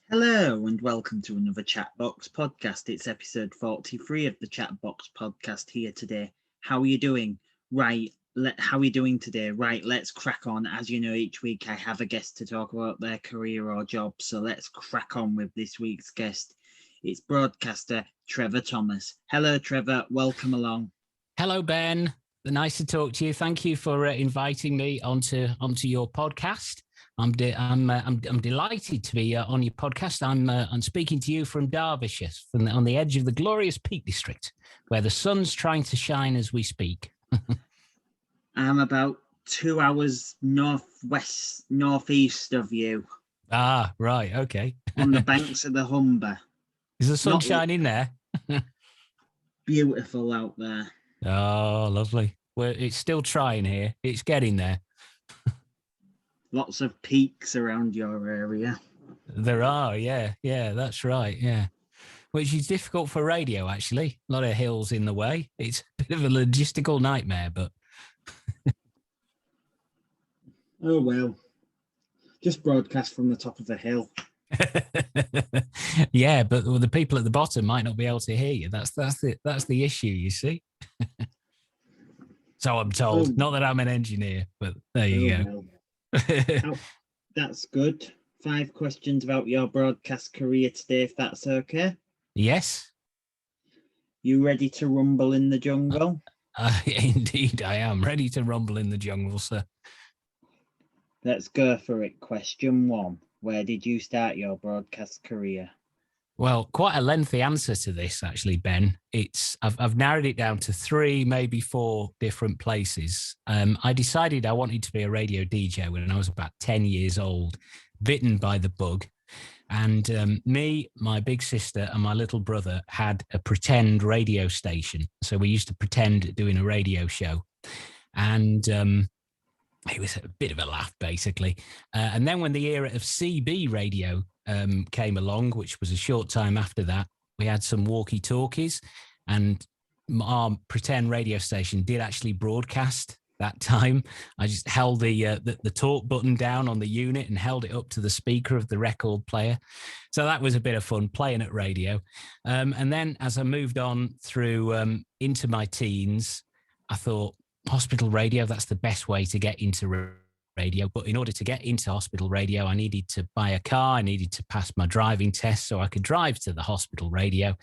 Hello and welcome to another Chatbox podcast. It's episode 43 of the Chatbox podcast here today. How are you doing? How are you doing today? Right, let's crack on. As you know, each week I have a guest to talk about their career or job. So let's crack on with this week's guest. It's broadcaster Trevor Thomas. Hello, Trevor. Welcome along. Hello, Ben. Nice to talk to you. Thank you for inviting me onto your podcast. I'm delighted to be on your podcast. I'm speaking to you from Derbyshire, on the edge of the glorious Peak District, where the sun's trying to shine as we speak. I'm about 2 hours northeast of you. Ah, right, okay. On the banks of the Humber. Is the sun shining there? Beautiful out there. Oh, lovely. Well, it's still trying here. It's getting there. Lots of peaks around your area. There are, yeah, that's right, yeah. Which is difficult for radio, actually. A lot of hills in the way. It's a bit of a logistical nightmare, but... Oh, well. Just broadcast from the top of a hill. Yeah, but the people at the bottom might not be able to hear you. That's the issue, you see. So I'm told. Not that I'm an engineer, but there you go. Well. That's good. 5 questions about your broadcast career today, if that's okay. Yes. You ready to rumble in the jungle? Indeed, I am ready to rumble in the jungle, sir. Let's go for it. Question 1. Where did you start your broadcast career? Well, quite a lengthy answer to this, actually, Ben. I've narrowed it down to 3, maybe 4 different places. I decided I wanted to be a radio DJ when I was about 10 years old, bitten by the bug. And me, my big sister, and my little brother had a pretend radio station. So we used to pretend doing a radio show. And it was a bit of a laugh, basically. And then when the era of CB radio came along, which was a short time after that, we had some walkie-talkies, and our pretend radio station did actually broadcast that time. I just held the talk button down on the unit and held it up to the speaker of the record player. So that was a bit of fun playing at radio. And then as I moved on through into my teens, I thought, hospital radio, that's the best way to get into radio. But in order to get into hospital radio, I needed to buy a car. I needed to pass my driving test so I could drive to the hospital radio.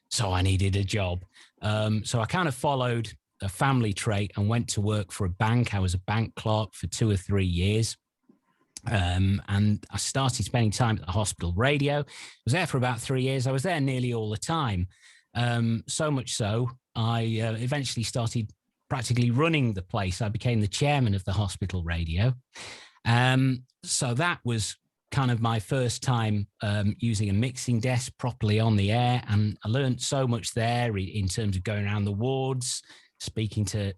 So I needed a job. So I kind of followed a family trait and went to work for a bank. I was a bank clerk for 2 or 3 years. And I started spending time at the hospital radio. I was there for about 3 years. I was there nearly all the time. So much so, I eventually started practically running the place. I became the chairman of the hospital radio. So that was kind of my first time using a mixing desk properly on the air. And I learned so much there in terms of going around the wards, speaking to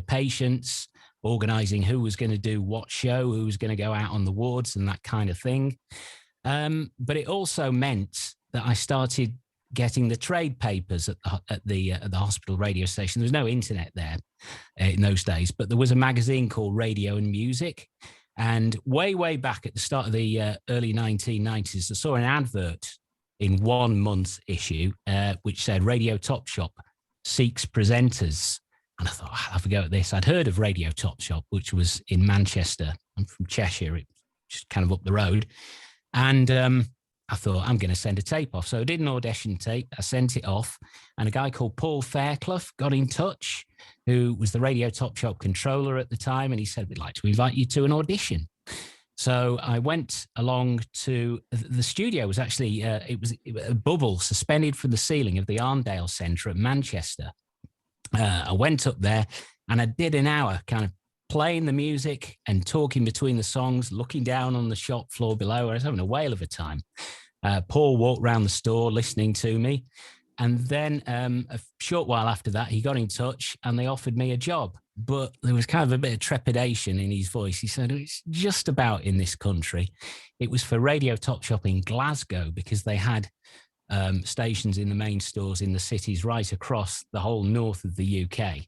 patients, organizing who was going to do what show, who was going to go out on the wards and that kind of thing. But it also meant that I started getting the trade papers at the hospital radio station. There was no internet there in those days, but there was a magazine called Radio and Music. And way back at the start of the early 1990s, I saw an advert in 1 month issue, which said Radio Top Shop seeks presenters. And I thought, I'll have a go at this. I'd heard of Radio Top Shop, which was in Manchester. I'm from Cheshire, it's just kind of up the road. And I thought, I'm going to send a tape off. So I did an audition tape. I sent it off. And a guy called Paul Fairclough got in touch, who was the Radio Top Shop controller at the time. And he said, we'd like to invite you to an audition. So I went along to the studio. Was actually, it was a bubble suspended from the ceiling of the Arndale Centre at Manchester. I went up there and I did an hour kind of playing the music and talking between the songs, looking down on the shop floor below. I was having a whale of a time. Paul walked around the store listening to me. And then a short while after that, he got in touch and they offered me a job. But there was kind of a bit of trepidation in his voice. He said, it's just about in this country. It was for Radio Top Shop in Glasgow because they had stations in the main stores in the cities right across the whole north of the UK.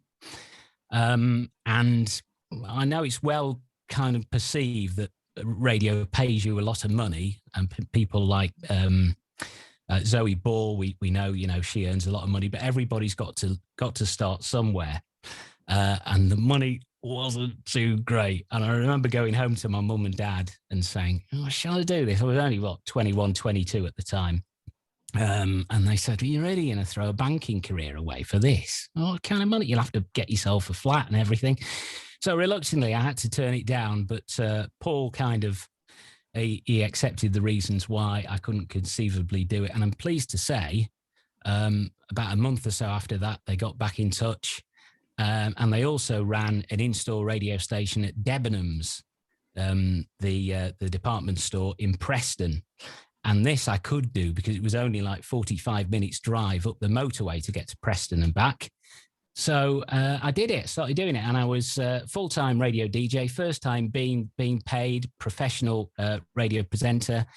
And I know it's well kind of perceived that radio pays you a lot of money, and people like Zoe Ball, we know, she earns a lot of money, but everybody's got to start somewhere, and the money wasn't too great. And I remember going home to my mum and dad and saying, "Oh, shall I do this?" I was only 21, 22 at the time. And they said, "Are you really going to throw a banking career away for this? Oh, what kind of money? You'll have to get yourself a flat and everything." So reluctantly, I had to turn it down. But Paul kind of, he accepted the reasons why I couldn't conceivably do it. And I'm pleased to say, about a month or so after that, they got back in touch. And they also ran an in-store radio station at Debenhams, the department store in Preston. And this I could do because it was only like 45 minutes drive up the motorway to get to Preston and back. So I did it, started doing it. And I was full-time radio DJ, first time being paid, professional radio presenter.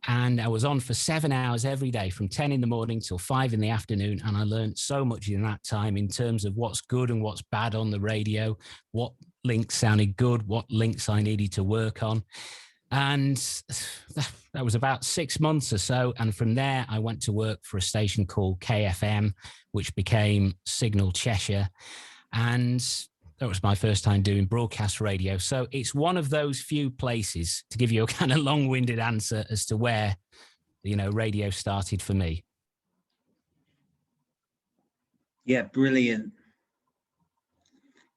And I was on for 7 hours every day from 10 in the morning till 5 in the afternoon. And I learned so much in that time in terms of what's good and what's bad on the radio, what links sounded good, what links I needed to work on. And that was about 6 months or so. And from there, I went to work for a station called KFM, which became Signal Cheshire. And that was my first time doing broadcast radio. So it's one of those few places, to give you a kind of long-winded answer as to where, radio started for me. Yeah, brilliant.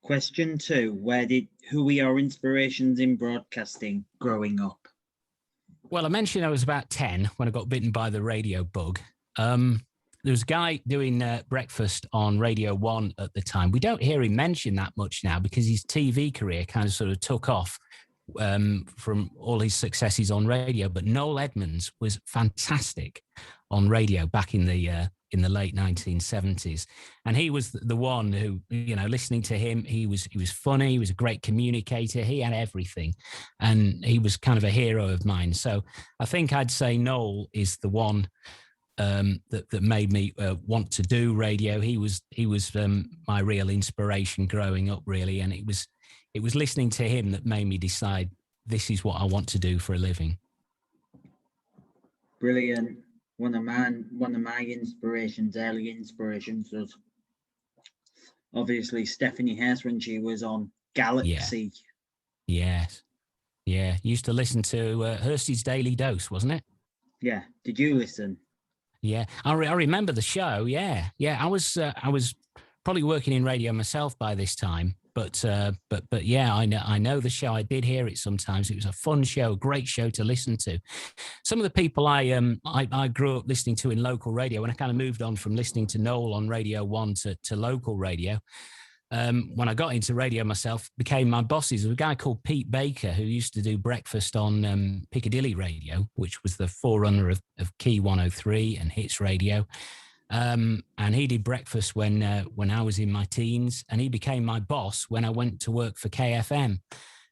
Question 2, who were your inspirations in broadcasting growing up? Well, I mentioned I was about 10 when I got bitten by the radio bug. There was a guy doing breakfast on Radio 1 at the time. We don't hear him mention that much now because his TV career kind of sort of took off from all his successes on radio. But Noel Edmonds was fantastic on radio back in the late 1970s, and he was the one who, listening to him, he was funny, he was a great communicator, he had everything, and he was kind of a hero of mine. So I think I'd say Noel is the one that made me want to do radio. He was my real inspiration growing up, really, and it was listening to him that made me decide this is what I want to do for a living. Brilliant. One of my inspirations, early inspirations, was obviously Stephanie Hess when she was on Galaxy. Yeah. Yes. Used to listen to Hursty's Daily Dose, wasn't it? Yeah. Did you listen? Yeah, I remember the show. Yeah. I was probably working in radio myself by this time, but yeah, I know the show. I did hear it sometimes. It was a fun show, great show to listen to. Some of the people I grew up listening to in local radio, when I kind of moved on from listening to Noel on Radio 1 to local radio. When I got into radio myself, became my bosses. There was a guy called Pete Baker who used to do breakfast on Piccadilly Radio, which was the forerunner of Key 103 and Hits Radio. And he did breakfast when I was in my teens, and he became my boss when I went to work for KFM.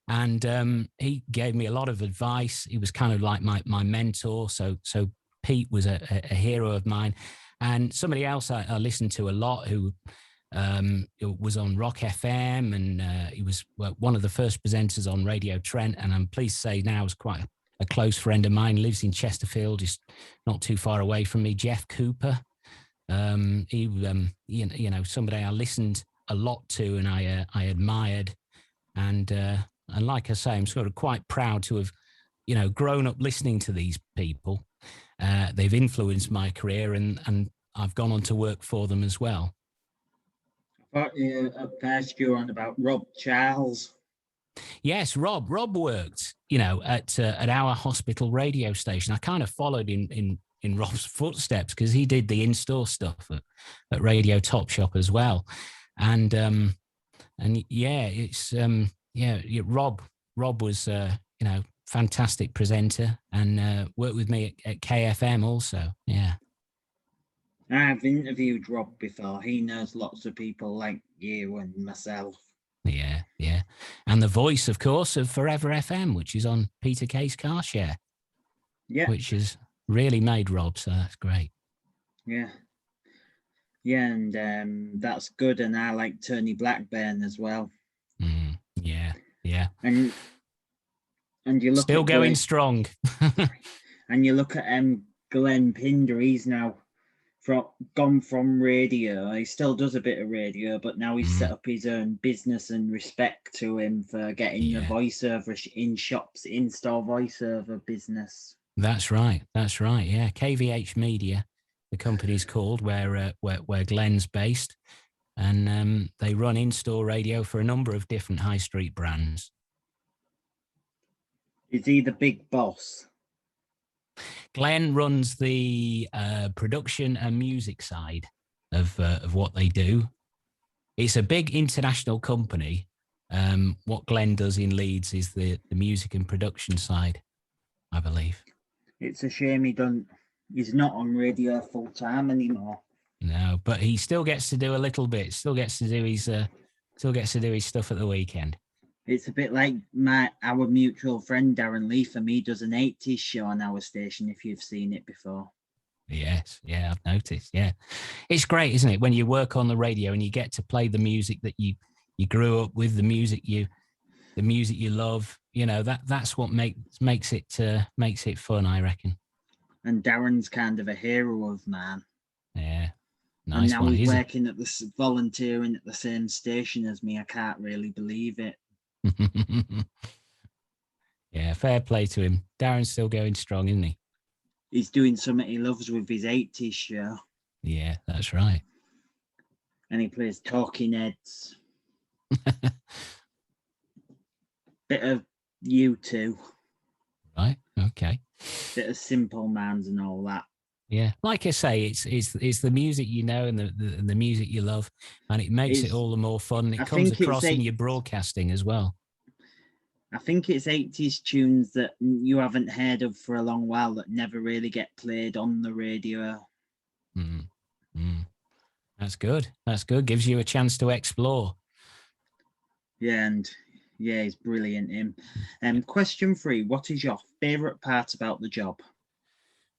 And he gave me a lot of advice. He was kind of like my mentor. So Pete was a hero of mine. And somebody else I listened to a lot who was on Rock FM, and he was one of the first presenters on Radio Trent, and I'm pleased to say now is quite a close friend of mine, lives in Chesterfield, just not too far away from me, Jeff Cooper. He somebody I listened a lot to and I admired, and like I say, I'm sort of quite proud to have grown up listening to these people. They've influenced my career, and I've gone on to work for them as well. First you're on about Rob Charles. Yes, Rob worked, at our hospital radio station. I kind of followed in Rob's footsteps because he did the in-store stuff at Radio Top Shop as well. And yeah, it's Rob was fantastic presenter, and worked with me at KFM also. Yeah. I've interviewed Rob before. He knows lots of people like you and myself. Yeah. And the voice, of course, of Forever FM, which is on Peter Kay's Car Share. Yeah. Which has really made Rob, so that's great. Yeah. Yeah, and that's good. And I like Tony Blackburn as well. Yeah. And And you look Still at going strong. and you look at Glen Pindar. He's now gone from radio. He still does a bit of radio, but now he's set up his own business, and respect to him for getting the voiceover in shops, in-store voiceover business. That's right. Yeah, KVH Media, the company's called, where Glen's based, and they run in-store radio for a number of different high street brands. Is he the big boss? Glen runs the production and music side of what they do. It's a big international company. What Glen does in Leeds is the music and production side, I believe. It's a shame he's not on radio full time anymore. No, but he still gets to do a little bit. Still gets to do his stuff at the weekend. It's a bit like our mutual friend Darren Leatham. He does an 80s show on our station, if you've seen it before. Yes, yeah, I've noticed. Yeah, it's great, isn't it, when you work on the radio and you get to play the music that you grew up with, the music you love. You know, that's what makes it fun, I reckon. And Darren's kind of a hero of mine. Yeah, nice. And now one. he's working volunteering at the same station as me. I can't really believe it. Yeah, fair play to him. Darren's still going strong, isn't he? He's doing something he loves with his 80s show. Yeah, that's right. And he plays Talking Heads. Bit of U2. Right, okay. Bit of Simple Minds and all that. Yeah, like I say, it's the music you know and the music you love, and it makes it all the more fun. It comes across in your broadcasting as well. I think it's 80s tunes that you haven't heard of for a long while that never really get played on the radio. That's good. That's good. Gives you a chance to explore. Yeah, and yeah, he's brilliant, him. Question 3, what is your favourite part about the job?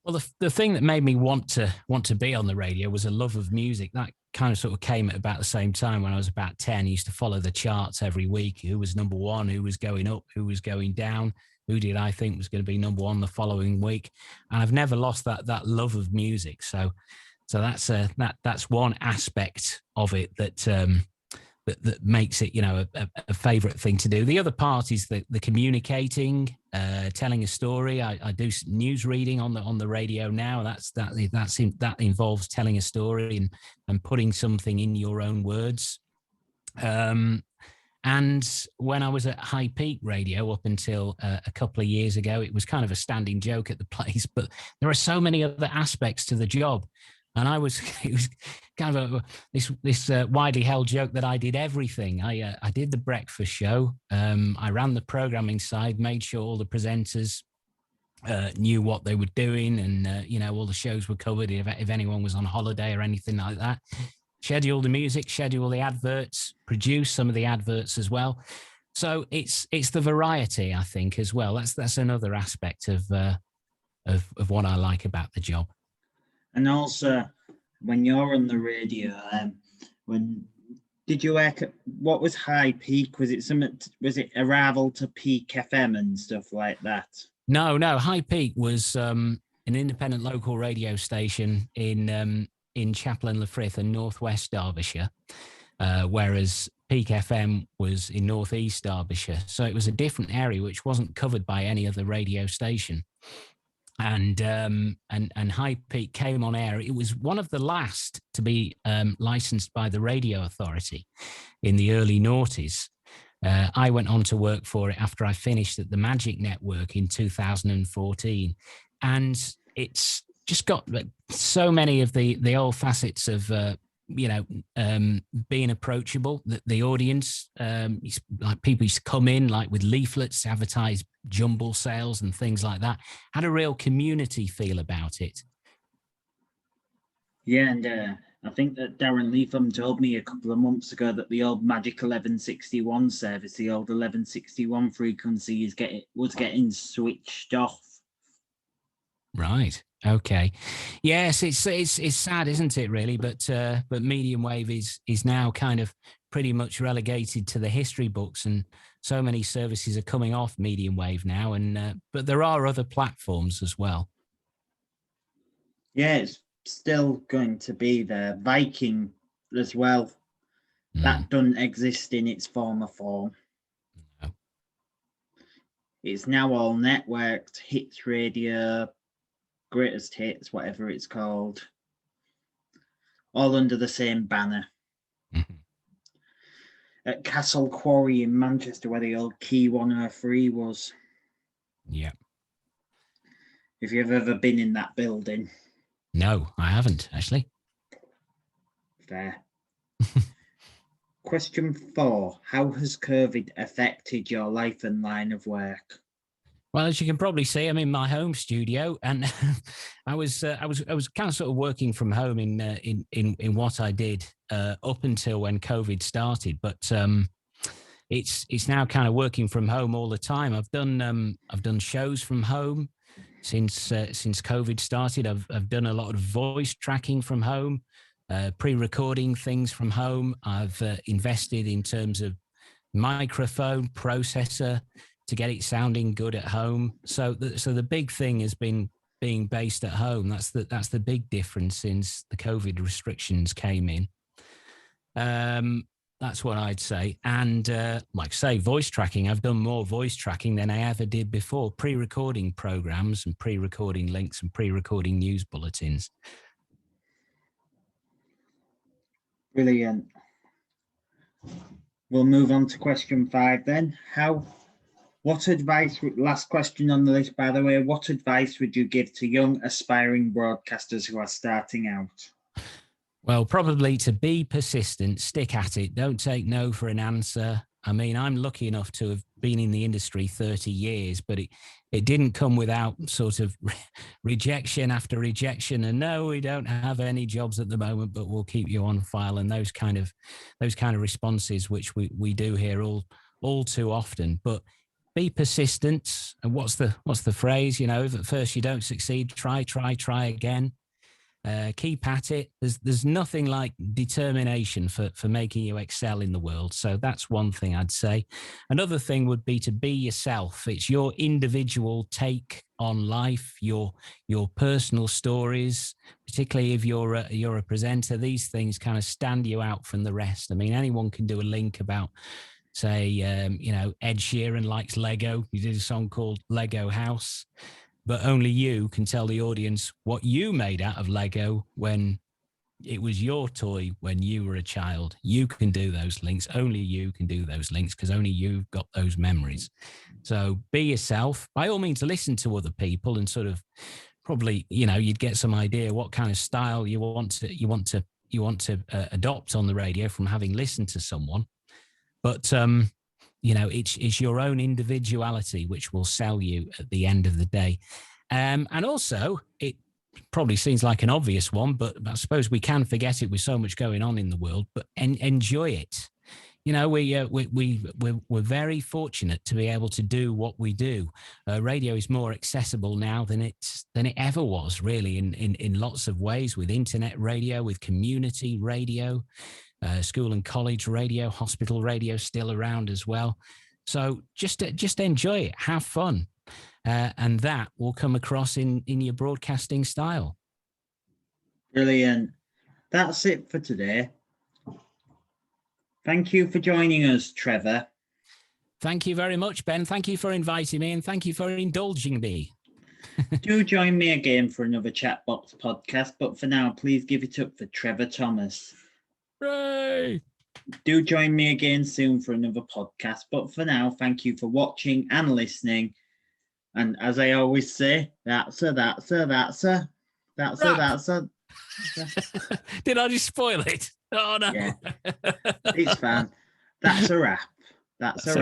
Well, the thing that made me want to be on the radio was a love of music. That kind of sort of came at about the same time when I was about 10. I used to follow the charts every week. Who was number one? Who was going up? Who was going down? Who did I think was going to be number one the following week? And I've never lost that love of music. So that's one aspect of it that makes it, you know, a favorite thing to do. The other part is the communicating, telling a story. I do news reading on the radio now. That involves telling a story and putting something in your own words. And when I was at High Peak Radio up until a couple of years ago, it was kind of a standing joke at the place, but there are so many other aspects to the job. And it was kind of this widely held joke that I did everything. I did the breakfast show. I ran the programming side, made sure all the presenters knew what they were doing, and you know, all the shows were covered if anyone was on holiday or anything like that. Schedule the music, schedule the adverts, produce some of the adverts as well. So it's the variety, I think, as well. That's another aspect of what I like about the job. And also, when you're on the radio, when did you work at, what was High Peak? Was it a rival to Peak FM and stuff like that? No. High Peak was an independent local radio station in Chaplain-le-Frith and northwest Derbyshire, whereas Peak FM was in northeast Derbyshire. So it was a different area which wasn't covered by any other radio station. And High Peak came on air. It was one of the last to be licensed by the Radio Authority in the early noughties. I went on to work for it after I finished at the Magic Network in 2014, and it's just got so many of the old facets of being approachable. The audience, like people used to come in like with leaflets, advertise jumble sales and things like that. Had a real community feel about it. Yeah, and I think that Darren Leatham told me a couple of months ago that the old Magic 1161 service, the old 1161 frequency was getting switched off. Right. Okay. Yes, it's sad, isn't it? Really, but medium wave is now kind of pretty much relegated to the history books, and so many services are coming off medium wave now. And but there are other platforms as well. Yeah, it's still going to be there. Viking as well. That doesn't exist in its former form. No. It's now all networked, hits radio, greatest hits, whatever it's called, all under the same banner. Mm-hmm. At Castle Quarry in Manchester, where the old Key 103 was. Yeah. If you've ever been in that building. No, I haven't, actually. Fair. Question 4. How has COVID affected your life and line of work? Well, as you can probably see, I'm in my home studio, and I was kind of sort of working from home in what I did up until when COVID started. But it's now kind of working from home all the time. I've done shows from home since COVID started. I've done a lot of voice tracking from home, pre-recording things from home. I've invested in terms of microphone, processor, to get it sounding good at home. So the big thing has been being based at home. That's the big difference since the COVID restrictions came in. That's what I'd say. And like I say, voice tracking, I've done more voice tracking than I ever did before. Pre-recording programs and pre-recording links and pre-recording news bulletins. Brilliant. We'll move on to question 5 then. What advice, last question on the list, by the way, what advice would you give to young aspiring broadcasters who are starting out? Well, probably to be persistent, stick at it. Don't take no for an answer. I mean, I'm lucky enough to have been in the industry 30 years, but it didn't come without sort of rejection after rejection. And no, we don't have any jobs at the moment, but we'll keep you on file. And those kind of responses, which we do hear all too often. But be persistent. And what's the phrase? You know, if at first you don't succeed, try again. Keep at it. There's nothing like determination for making you excel in the world. So that's one thing I'd say. Another thing would be to be yourself. It's your individual take on life, your personal stories, particularly if you're a presenter. These things kind of stand you out from the rest. I mean, anyone can do a link about, say, Ed Sheeran likes Lego. He did a song called Lego House. But only you can tell the audience what you made out of Lego when it was your toy when you were a child. You can do those links. Only you can do those links because only you've got those memories. So be yourself. By all means, listen to other people and sort of probably, you'd get some idea what kind of style you want to adopt on the radio from having listened to someone. But it's your own individuality which will sell you at the end of the day. And also, it probably seems like an obvious one, but I suppose we can forget it with so much going on in the world, but enjoy it. We're very fortunate to be able to do what we do. Radio is more accessible now than it ever was, really, in lots of ways, with internet radio, with community radio. School and college radio, hospital radio still around as well. So just enjoy it, have fun, and that will come across in your broadcasting style. Brilliant. That's it for today. Thank you for joining us, Trevor. Thank you very much, Ben. Thank you for inviting me, and thank you for indulging me. Do join me again for another Chatbox podcast, but for now, please give it up for Trevor Thomas. Hooray! Do join me again soon for another podcast. But for now, thank you for watching and listening. And as I always say, that's a. Did I just spoil it? Oh no! Yeah, it's fine. That's a wrap. That's a wrap.